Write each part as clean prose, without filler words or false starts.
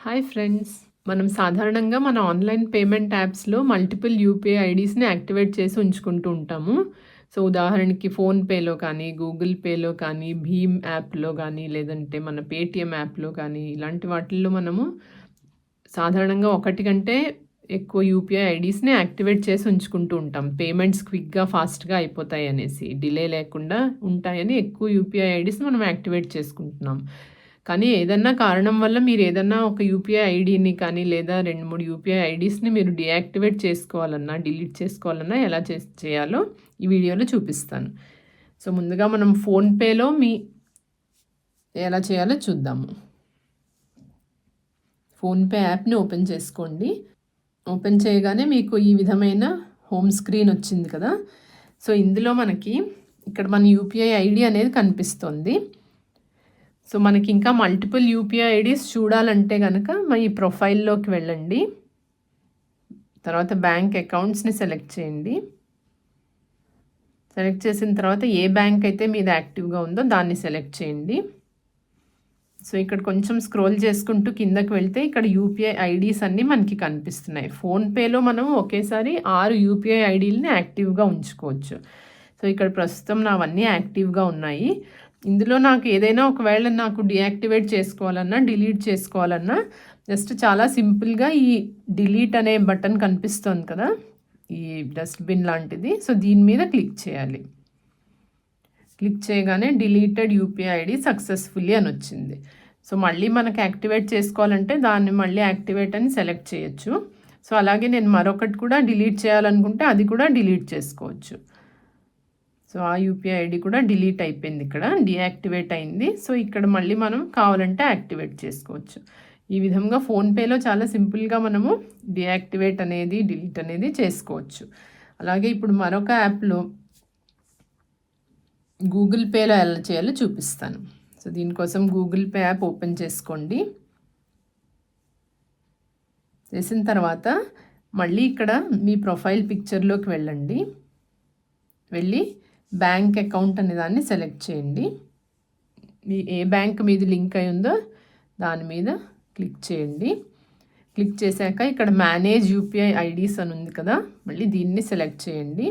Hi friends. మనం సాధారణంగా మన ఆన్‌లైన్ పేమెంట్ యాప్స్‌లో మల్టిపుల్ యూపీఐ ఐడీస్‌ని యాక్టివేట్ చేసి ఉంచుకుంటూ ఉంటాము. సో, ఉదాహరణకి ఫోన్‌పేలో కానీ, గూగుల్ పేలో కానీ, భీమ్ యాప్‌లో కానీ, లేదంటే మన పేటీఎం యాప్‌లో కానీ, ఇలాంటి వాటిల్లో మనము సాధారణంగా ఒకటి కంటే ఎక్కువ యూపీఐ ఐడీస్‌ని యాక్టివేట్ చేసి ఉంచుకుంటూ ఉంటాం. పేమెంట్స్ క్విక్‌గా, ఫాస్ట్‌గా అయిపోతాయనేసి, డిలే లేకుండా ఉంటాయని ఎక్కువ యూపీఐ ఐడీస్‌ని మనం యాక్టివేట్ చేసుకుంటున్నాం. కానీ ఏదన్నా కారణం వల్ల మీరు ఏదన్నా ఒక యూపీఐ ఐడీని కానీ లేదా 2, 3 యూపీఐ ఐడీస్‌ని మీరు డీయాక్టివేట్ చేసుకోవాలన్నా, డిలీట్ చేసుకోవాలన్నా ఎలా చేయాలో ఈ వీడియోలో చూపిస్తాను. సో, ముందుగా మనం ఫోన్‌పేలో ఎలా చేయాలో చూద్దాము. ఫోన్‌పే యాప్‌ని ఓపెన్ చేసుకోండి. ఓపెన్ చేయగానే మీకు ఈ విధమైన హోమ్ స్క్రీన్ వచ్చింది కదా! సో, ఇందులో మనకి ఇక్కడ మన యూపీఐ ఐడీ అనేది కనిపిస్తుంది. సో, మనకి ఇంకా మల్టిపుల్ యూపీఐ ఐడీస్ చూడాలంటే గనక ఈ ప్రొఫైల్‌లోకి వెళ్ళండి. తర్వాత బ్యాంక్ అకౌంట్స్‌ని సెలెక్ట్ చేయండి. సెలెక్ట్ చేసిన తర్వాత ఏ బ్యాంక్ అయితే మీది యాక్టివ్‌గా ఉందో దాన్ని సెలెక్ట్ చేయండి. సో, ఇక్కడ కొంచెం స్క్రోల్ చేసుకుంటూ కిందకి వెళ్తే ఇక్కడ యూపీఐ ఐడీస్ అన్నీ మనకి కనిపిస్తున్నాయి. ఫోన్‌పేలో మనం ఒకేసారి 6 యూపీఐ ఐడీలని యాక్టివ్‌గా ఉంచుకోవచ్చు. సో, ఇక్కడ ప్రస్తుతం నావన్నీ యాక్టివ్‌గా ఉన్నాయి. ఇందులో నాకు ఏదైనా ఒకవేళ నాకు డీయాక్టివేట్ చేసుకోవాలన్నా, డిలీట్ చేసుకోవాలన్నా జస్ట్ చాలా సింపుల్‌గా ఈ డిలీట్ అనే బటన్ కనిపిస్తుంది కదా! ఈ డస్ట్‌బిన్ లాంటిది. సో, దీని మీద క్లిక్ చేయాలి. క్లిక్ చేయగానే డిలీటెడ్ యూపీఐ ఐడి సక్సెస్ఫుల్లీ అని వచ్చింది. సో, మళ్ళీ మనకు యాక్టివేట్ చేసుకోవాలంటే దాన్ని మళ్ళీ యాక్టివేట్ అని సెలెక్ట్ చేయొచ్చు. సో, అలాగే నేను మరొకటి కూడా డిలీట్ చేయాలనుకుంటే అది కూడా డిలీట్ చేసుకోవచ్చు. సో, ఆ యూపీఐ ఐడి కూడా డిలీట్ అయిపోయింది, ఇక్కడ డీయాక్టివేట్ అయింది. సో, ఇక్కడ మళ్ళీ మనం కావాలంటే యాక్టివేట్ చేసుకోవచ్చు. ఈ విధంగా ఫోన్‌పేలో చాలా సింపుల్గా మనము డీయాక్టివేట్ అనేది, డిలీట్ అనేది చేసుకోవచ్చు. అలాగే ఇప్పుడు మరొక యాప్లో గూగుల్ పేలో ఎలా చేయాలో చూపిస్తాను. సో, దీనికోసం గూగుల్ పే యాప్ ఓపెన్ చేసుకోండి. చేసిన తర్వాత మళ్ళీ ఇక్కడ మీ ప్రొఫైల్ పిక్చర్లోకి వెళ్ళండి. వెళ్ళి బ్యాంక్ అకౌంట్ అనే దాన్ని సెలెక్ట్ చేయండి. మీ ఏ బ్యాంక్ మీద లింక్ అయి ఉందో దాని మీద క్లిక్ చేయండి. క్లిక్ చేశాక ఇక్కడ మేనేజ్ యూపీఐ ఐడీస్ అని ఉంది కదా, మళ్ళీ దీన్ని సెలెక్ట్ చేయండి.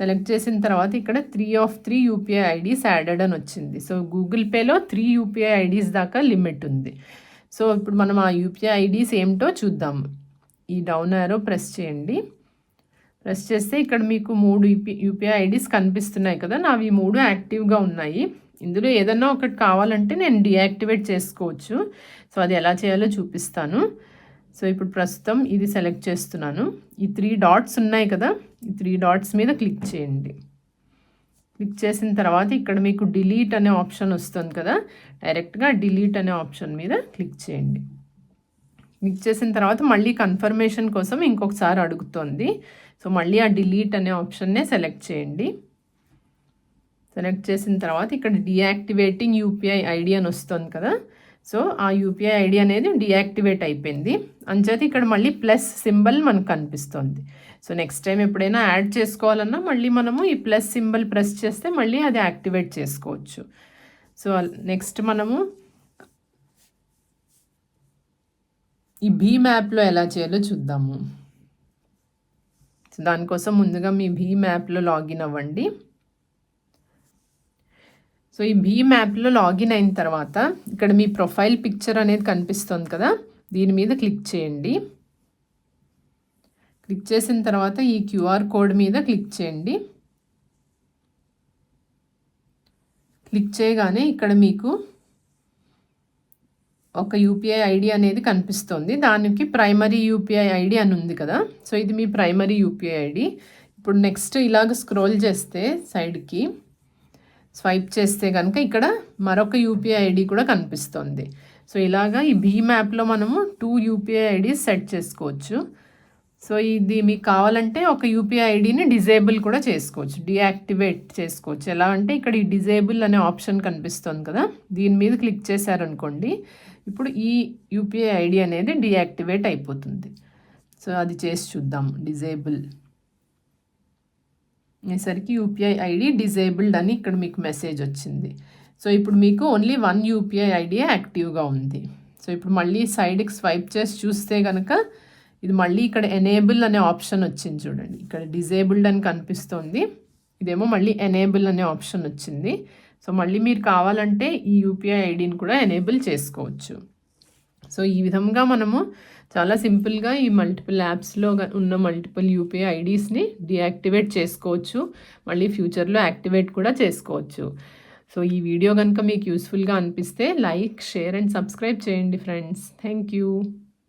సెలెక్ట్ చేసిన తర్వాత ఇక్కడ 3 of 3 యూపీఐ ఐడీస్ యాడెడ్ అని వచ్చింది. సో, గూగుల్ పేలో 3 యూపీఐ ఐడీస్ దాకా లిమిట్ ఉంది. సో, ఇప్పుడు మనం ఆ యూపీఐ ఐడీస్ ఏమిటో చూద్దాము. ఈ డౌన్ యారో ప్రెస్ చేయండి. ప్రెస్ చేస్తే ఇక్కడ మీకు 3 యూపీఐ ఐడీస్ కనిపిస్తున్నాయి కదా, నావి 3 యాక్టివ్గా ఉన్నాయి. ఇందులో ఏదన్నా ఒకటి కావాలంటే నేను డీయాక్టివేట్ చేసుకోవచ్చు. సో, అది ఎలా చేయాలో చూపిస్తాను. సో, ఇప్పుడు ప్రస్తుతం ఇది సెలెక్ట్ చేస్తున్నాను. ఈ 3 డాట్స్ ఉన్నాయి కదా, ఈ 3 డాట్స్ మీద క్లిక్ చేయండి. క్లిక్ చేసిన తర్వాత ఇక్కడ మీకు డిలీట్ అనే ఆప్షన్ వస్తుంది కదా, డైరెక్ట్గా డిలీట్ అనే ఆప్షన్ మీద క్లిక్ చేయండి. క్లిక్ చేసిన తర్వాత మళ్ళీ కన్ఫర్మేషన్ కోసం ఇంకొకసారి అడుగుతోంది. సో, మళ్ళీ ఆ డిలీట్ అనే ఆప్షన్నే సెలెక్ట్ చేయండి. సెలెక్ట్ చేసిన తర్వాత ఇక్కడ డీయాక్టివేటింగ్ యూపీఐ ఐడి అని వస్తుంది కదా, సో, ఆ యూపీఐ ఐడి అనేది డీయాక్టివేట్ అయిపోయింది. అంచేత ఇక్కడ మళ్ళీ ప్లస్ సింబల్ మనకు కనిపిస్తుంది. సో, నెక్స్ట్ టైం ఎప్పుడైనా యాడ్ చేసుకోవాలన్నా మళ్ళీ మనము ఈ ప్లస్ సింబల్ ప్రెస్ చేస్తే మళ్ళీ అది యాక్టివేట్ చేసుకోవచ్చు. సో, నెక్స్ట్ మనము ఈ భీమ్ యాప్లో ఎలా చేయాలో చూద్దాము. సో, దానికోసం ముందుగా మీ భీమ్ యాప్లో లాగిన్ అవ్వండి. సో, ఈ భీమ్ యాప్లో లాగిన్ అయిన తర్వాత ఇక్కడ మీ ప్రొఫైల్ పిక్చర్ అనేది కనిపిస్తుంది కదా, దీని మీద క్లిక్ చేయండి. క్లిక్ చేసిన తర్వాత ఈ క్యూఆర్ కోడ్ మీద క్లిక్ చేయండి. క్లిక్ చేయగానే ఇక్కడ మీకు ఒక యూపీఐ ఐడి అనేది కనిపిస్తుంది. దానికి ప్రైమరీ యూపీఐ ఐడి అని ఉంది కదా, సో, ఇది మీ ప్రైమరీ యూపీఐ ఐడి. ఇప్పుడు నెక్స్ట్ ఇలాగ స్క్రోల్ చేస్తే సైడ్కి స్వైప్ చేస్తే కనుక ఇక్కడ మరొక యూపీఐ ఐడి కూడా కనిపిస్తుంది. సో, ఇలాగా ఈ భీమ్ యాప్లో మనము 2 యూపీఐ ఐడీస్ సెట్ చేసుకోవచ్చు. సో, ఇది మీకు కావాలంటే ఒక యూపీఐ ఐడిని డిజేబుల్ కూడా చేసుకోవచ్చు, డీయాక్టివేట్ చేసుకోవచ్చు. ఎలా అంటే ఇక్కడ ఈ డిజేబుల్ అనే ఆప్షన్ కనిపిస్తుంది కదా, దీని మీద క్లిక్ చేశారనుకోండి, ఇప్పుడు ఈ యూపీఐ ఐడి అనేది డీయాక్టివేట్ అయిపోతుంది. సో, అది చేసి చూద్దాం. డిజేబుల్ అనేసరికి యూపీఐ ఐడి డిజేబుల్డ్ అని ఇక్కడ మీకు మెసేజ్ వచ్చింది. సో, ఇప్పుడు మీకు ఓన్లీ 1 యూపీఐ ఐడి యాక్టివ్గా ఉంది. సో ఇప్పుడు మళ్ళీ సైడ్కి స్వైప్ చేసి చూస్తే కనుక ఇది మళ్ళీ ఇక్కడ ఎనేబుల్ అనే ఆప్షన్ వచ్చింది చూడండి. ఇక్కడ డిజేబుల్డ్ అని కనిపిస్తుంది, ఇదేమో మళ్ళీ ఎనేబుల్ అనే ఆప్షన్ వచ్చింది. సో మళ్ళీ మీరు కావాలంటే ఈ యూపీఐ ఐడిని కూడా ఎనేబుల్ చేసుకోవచ్చు. సో ఈ విధంగా మనము చాలా సింపుల్గా ఈ మల్టిపుల్ యాప్స్లో ఉన్న మల్టిపుల్ యూపీఐ ఐడీస్ని డీయాక్టివేట్ చేసుకోవచ్చు, మళ్ళీ ఫ్యూచర్లో యాక్టివేట్ కూడా చేసుకోవచ్చు. సో ఈ వీడియో కనుక మీకు యూస్ఫుల్గా అనిపిస్తే లైక్, షేర్ అండ్ సబ్స్క్రైబ్ చేయండి ఫ్రెండ్స్. Thank you.